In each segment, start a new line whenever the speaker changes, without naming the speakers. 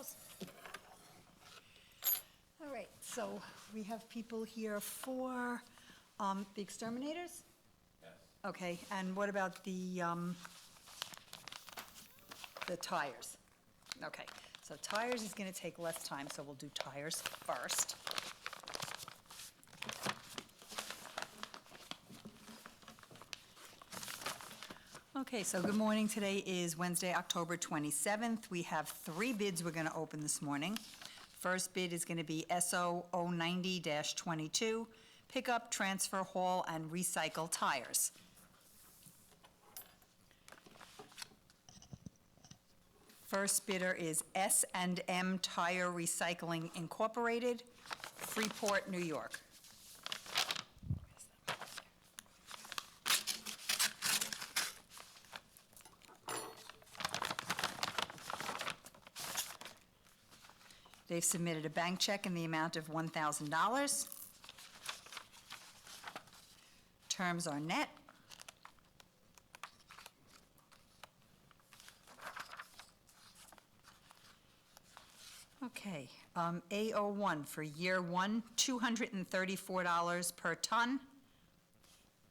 goes. All right, so we have people here for the exterminators?
Yes.
Okay, and what about the tires? Okay, so tires is gonna take less time, so we'll do tires first. Okay, so good morning. Today is Wednesday, October 27th. We have 3 bids we're gonna open this morning. First bid is gonna be SO 090-22, pickup, transfer, haul, and recycle tires. First bidder is S&M Tire Recycling Incorporated, Freeport, New York. They've submitted a bank check in the amount of $1,000. Terms are net. Okay, A01 for year 1, $234 per ton,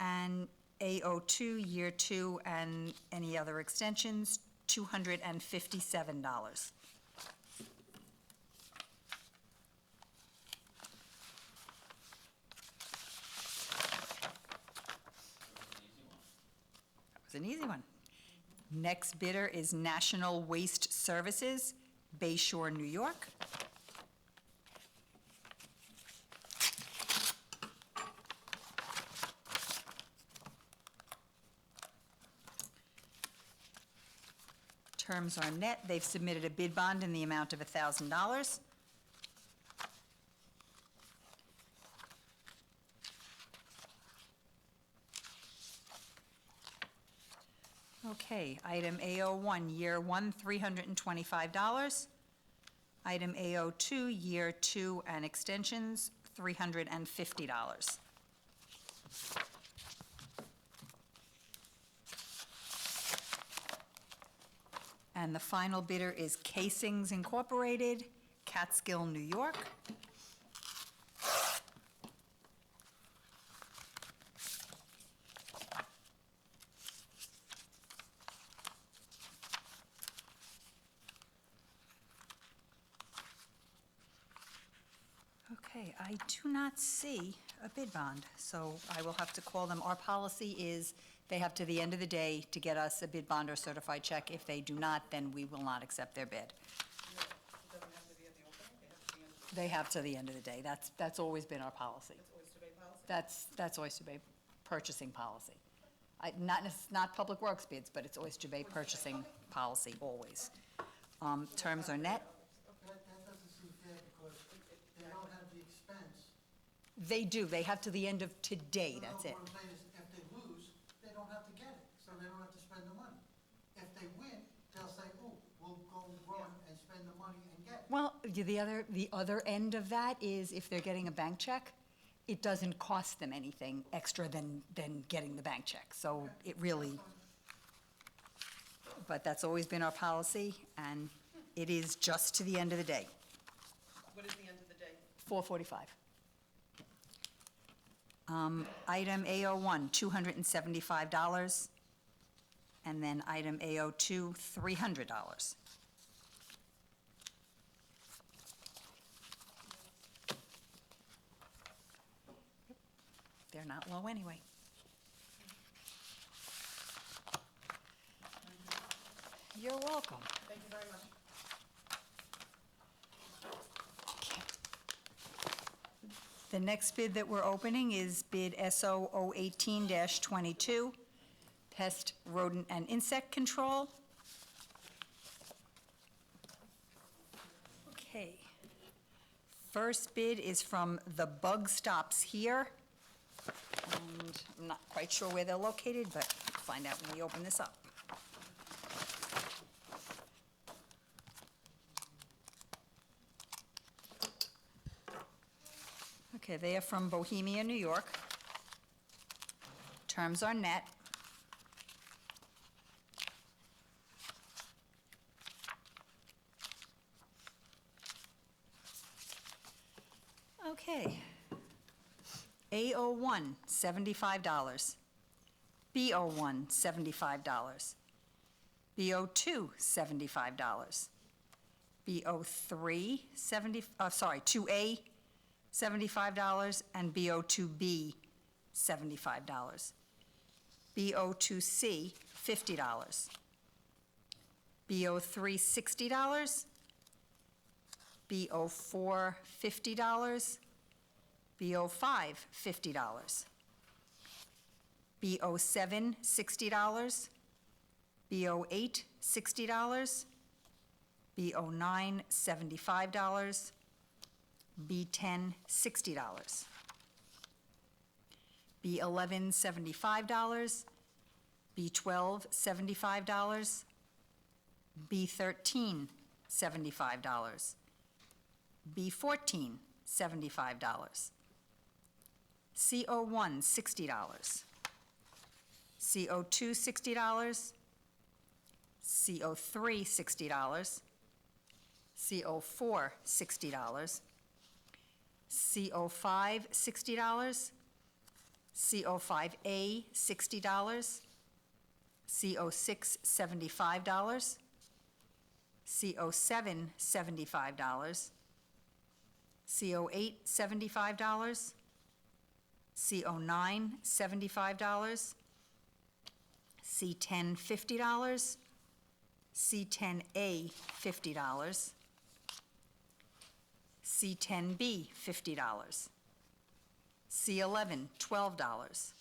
and A02 year 2 and any other extensions, $257. That was an easy one. Next bidder is National Waste Services, Bay Shore, New York. Terms are net. They've submitted a bid bond in the amount of $1,000. Okay, item A01, year 1, $325. Item A02, year 2 and extensions, $350. And the final bidder is Casings Incorporated, Catskill, New York. Okay, I do not see a bid bond, so I will have to call them. Our policy is they have to the end of the day to get us a bid bond or certified check. If they do not, then we will not accept their bid.
It doesn't have to be at the opening,
They have to the end of the day. That's always been our policy.
it's Oyster Bay policy?
That's Oyster Bay purchasing policy. Not Public Works bids, but it's Oyster Bay purchasing policy, always. Terms are net.
That doesn't seem fair because they don't have the expense.
They do. They have to the end of today,
No,
that's
no,
it.
What I'm saying is, if they lose, they don't have to get it, so they don't have to spend the money. If they win, they'll say, oh, we'll go run and spend the money and get it.
Well, the other end of that is if they're getting a bank check, it doesn't cost them anything extra than getting the bank check. So it really, but that's always been our policy, and it is just to the end of the day,
What is the end of the day?
4:45. Item A01, $275, and then item A02, $300. They're not low anyway. You're welcome.
Thank you very much.
Okay. The next bid that we're opening is bid SO 018-22, Pest, Rodent, and Insect Control. Okay. First bid is from The Bug Stops Here, and I'm not quite sure where they're located, but we'll find out when we open this up. Okay, they are from Bohemia, New York. Terms are net. Okay. A01, $75. B01, $75. B02, $75. B03, 2A, $75, and B02B, $75. B02C, $50. B03, $60. B04, $50. B05, $50. B07, $60. B08, $60. B09, $75. B10, $60. B11, $75. B12, $75. B13, $75. B14, $75. CO1, $60. CO2, $60. CO3, $60. CO4, $60. CO5, $60. CO5A, $60. CO6, $75. CO7, $75. CO8, $75. CO9, $75. C10, $50. C10A, $50. C10B, $50. C11, $12.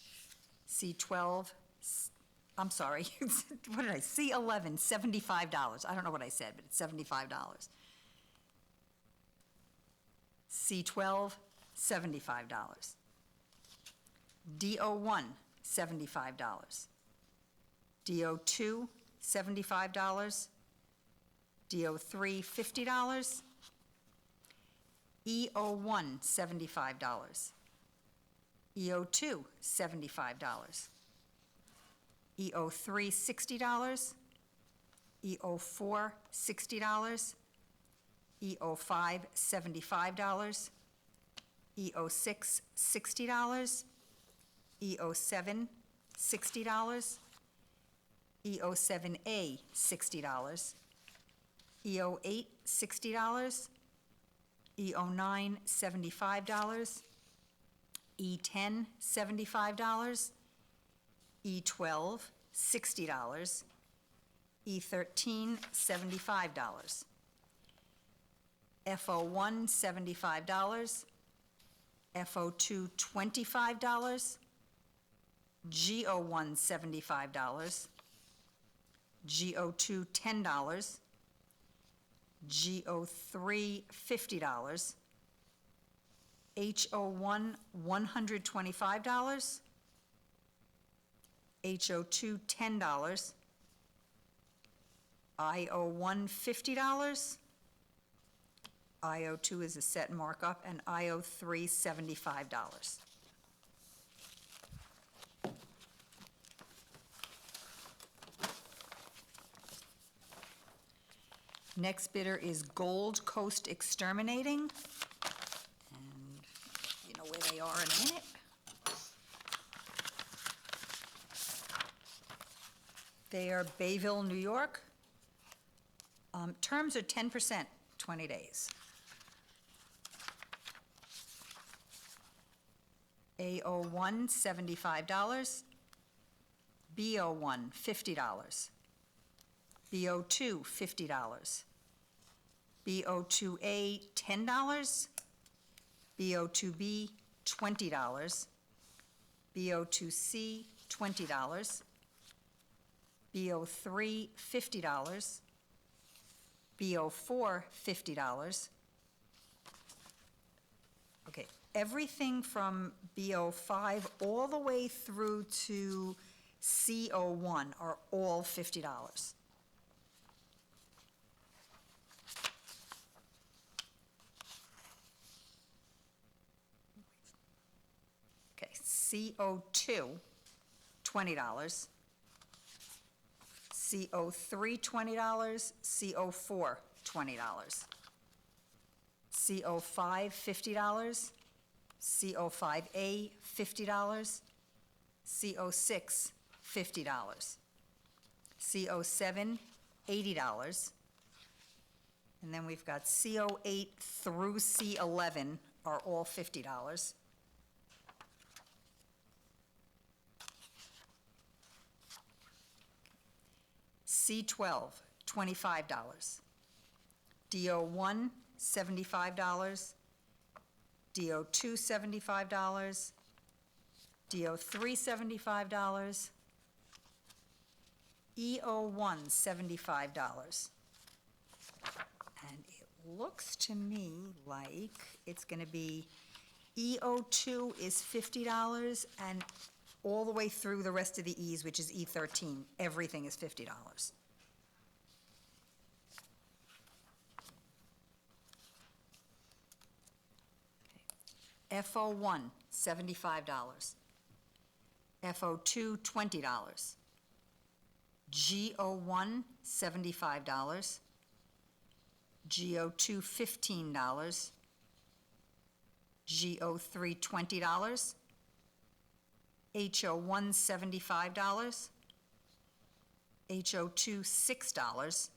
C12, I'm sorry, what did I, C11, $75. I don't know what I said, but it's $75. C12, $75. DO1, $75. DO2, $75. DO3, $50. EO1, $75. EO2, $75. EO3, $60. EO4, $60. EO5, $75. EO6, $60. EO7, $60. EO7A, $60. EO8, $60. EO9, $75. E10, $75. E12, $60. E13, $75. FO1, $75. FO2, $25. GO1, $75. GO2, $10. GO3, $50. HO1, $125. HO2, $10. IO1, $50. IO2 is a set markup, and IO3, $75. Next bidder is Gold Coast Exterminating, and you know where they are in a minute. They are Bayville, New York. Terms are 10%, 20 days. AO1, $75. BO1, $50. BO2, $50. BO2A, $10. BO2B, $20. BO2C, $20. BO3, $50. BO4, $50. Okay, everything from BO5 all the way through to CO1 are all $50. Okay, CO2, $20. CO3, $20. CO4, $20. CO5, $50. CO5A, $50. CO6, $50. CO7, $80. And then we've got CO8 through C11 are all $50. C12, $25. DO1, $75. DO2, $75. DO3, $75. EO1, $75. And it looks to me like it's gonna be, EO2 is $50, and all the way through the rest of the Es, which is E13, everything is $50. FO1, $75. FO2, $20. GO1, $75. GO2, $15. GO3, $20. HO1, $75. HO2, $6.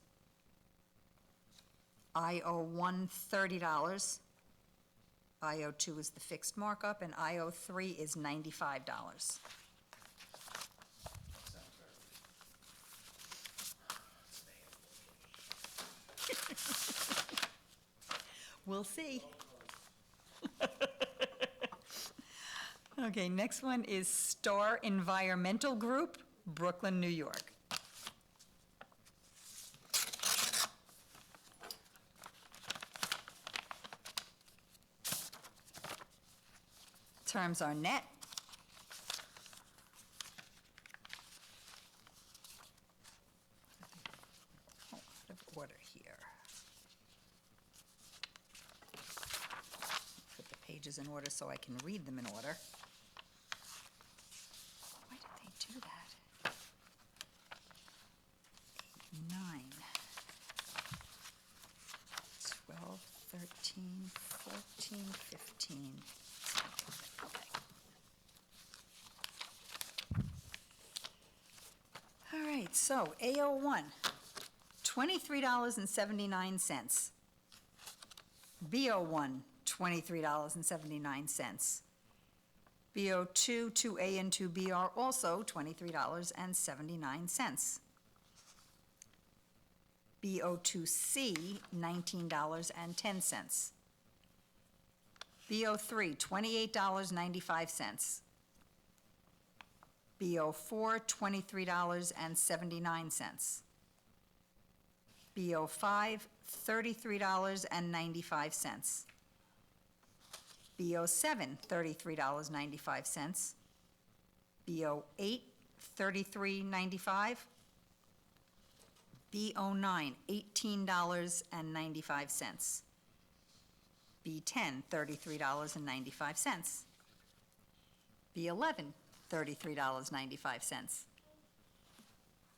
IO1, $30. IO2 is the fixed markup, and IO3 is $95. We'll see. Okay, next one is Star Environmental Group, Brooklyn, New York. Terms are net. Oh, out of order here. Put the pages in order so I can read them in order. Why did they do that? 8, 9, 12, 13, 14, 15. Okay. All right, so AO1, $23.79. BO1, $23.79. BO2, 2A and 2B are also $23.79. BO2C, $19.10. BO3, $28.95. BO4, $23.79. BO5, $33.95. BO7, $33.95. BO8, $33.95. BO9, $18.95. B10, $33.95. B11, $33.95.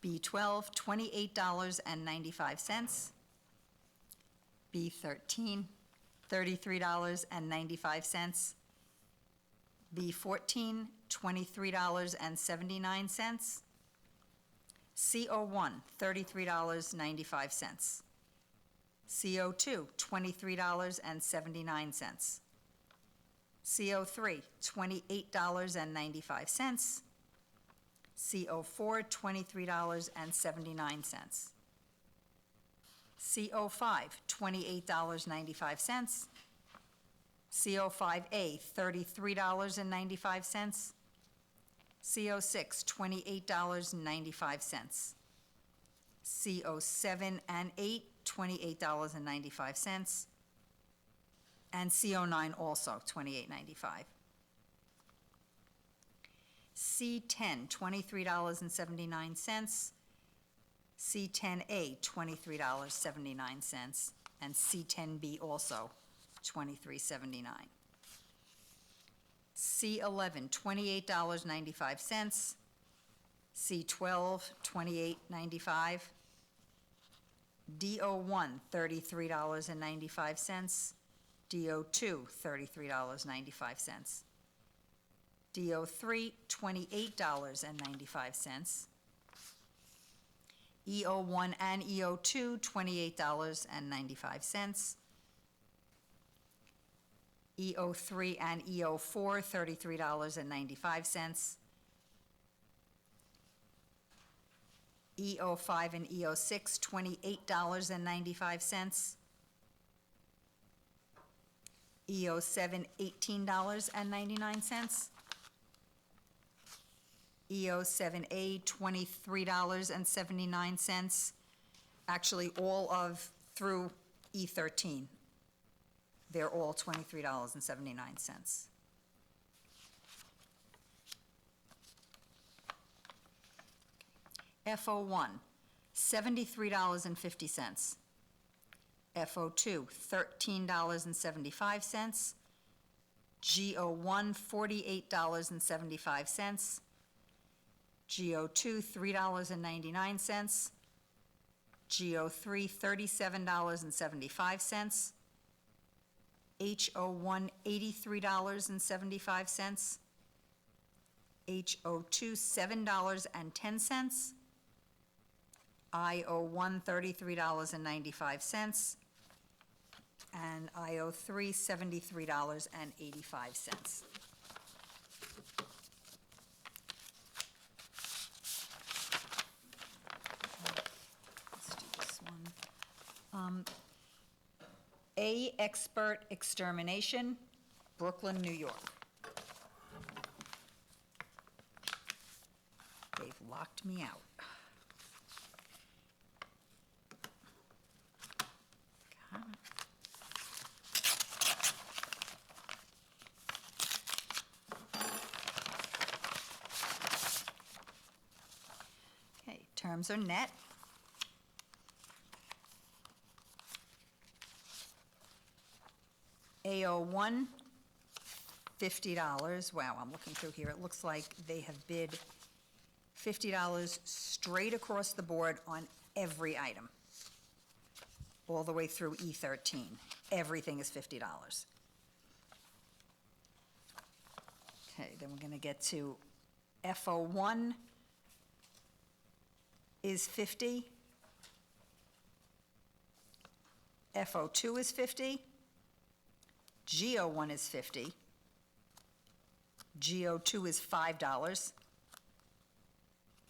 B12, $28.95. B13, $33.95. B14, $23.79. CO1, $33.95. CO2, $23.79. CO3, $28.95. CO4, $23.79. CO5, $28.95. CO5A, $33.95. CO6, $28.95. CO7 and 8, $28.95. And CO9 also, $28.95. C10, $23.79. C10A, $23.79. And C10B also, $23.79. C11, $28.95. C12, $28.95. DO1, $33.95. DO2, $33.95. DO3, $28.95. EO1 and EO2, $28.95. EO3 and EO4, $33.95. EO5 and EO6, $28.95. EO7, $18.99. EO7A, $23.79. Actually, all of through E13. They're all $23.79. FO1, $73.50. FO2, $13.75. GO1, $48.75. GO2, $3.99. GO3, $37.75. HO1, $83.75. HO2, $7.10. IO1, $33.95. And IO3, $73.85. Let's do this one. A Expert Extermination, Brooklyn, New York. They've locked me out. Okay, terms are net. AO1, $50. Wow, I'm looking through here. It looks like they have bid $50 straight across the board on every item, all the way through E13. Everything is $50. Okay, then we're gonna get to FO1 is 50. FO2 is 50. GO1 is 50. GO2 is $5.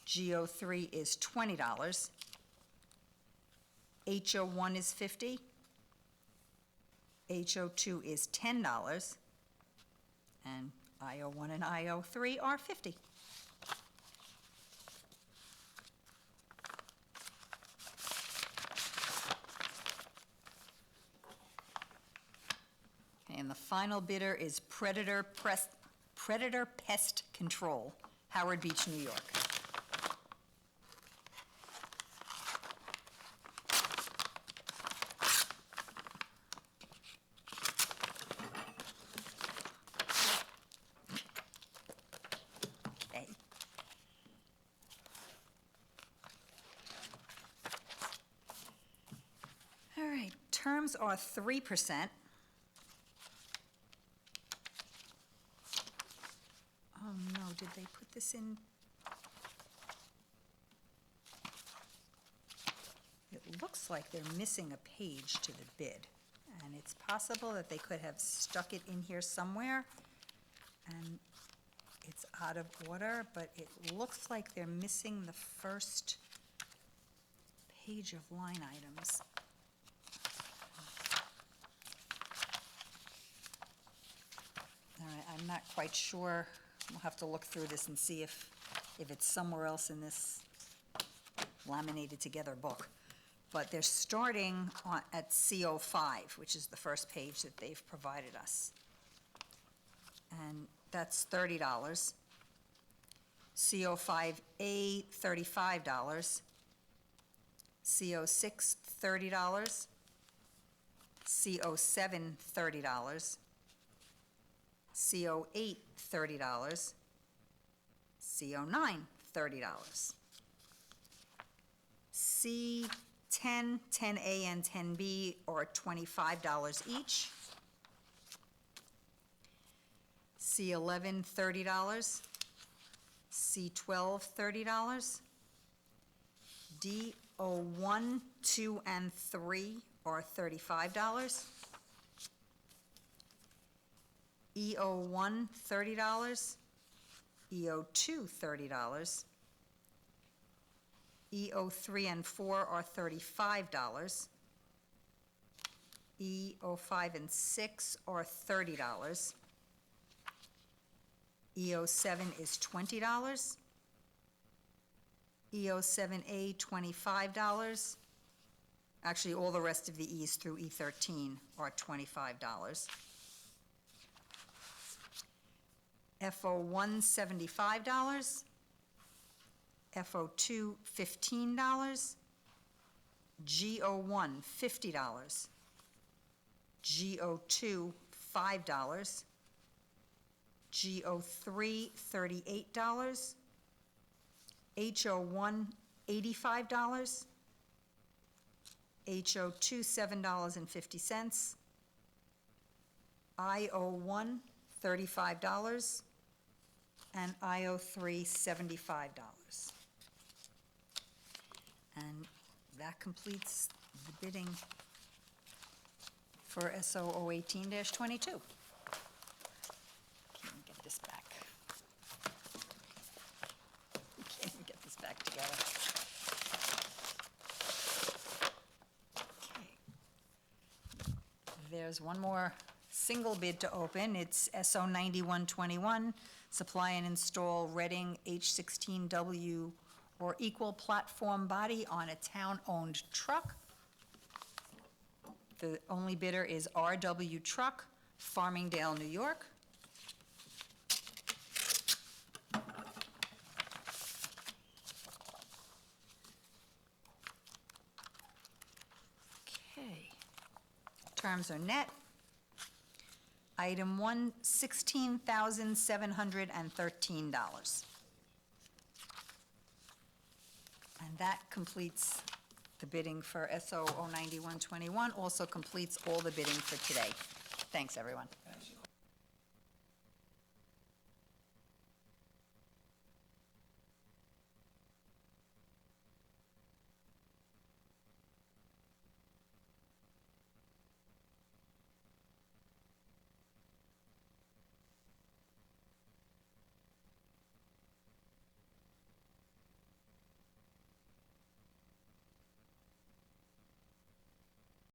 GO3 is $20. HO1 is 50. HO2 is $10. And IO1 and IO3 are 50. Okay, and the final bidder is Predator Pest Control, Howard Beach, New York. Okay. All right, terms are 3%. Oh, no, did they put this in? It looks like they're missing a page to the bid, and it's possible that they could have stuck it in here somewhere, and it's out of order, but it looks like they're missing the first page of line items. All right, I'm not quite sure. We'll have to look through this and see if it's somewhere else in this laminated together book. But they're starting at CO5, which is the first page that they've provided us. And that's $30. CO5A, $35. CO6, $30. CO7, $30. CO8, $30. CO9, $30. C10, 10A, and 10B are $25 each. C11, $30. C12, $30. D01, 2, and 3 are $35. E01, $30. E02, $30. E03 and 4 are $35. E05 and 6 are $30. E07 is $20. E07A, $25. Actually, all the rest of the E's through E13 are $25. FO1, $75. FO2, $15. GO1, $50. GO2, $5. GO3, $38. HO1, $85. HO2, $7.50. IO1, $35. And IO3, $75. And that completes the bidding for SO 018-22. Can we get this back? Can we get this back together? Okay. There's one more single bid to open. It's SO 9121, supply and install Reading H16W or equal platform body on a town-owned truck. The only bidder is RW Truck, Farmingdale, New York. Okay. Terms are net. Item 1, $16,713. And that completes the bidding for SO 09121, also completes all the bidding for today. Thanks, everyone.
Can I ask you a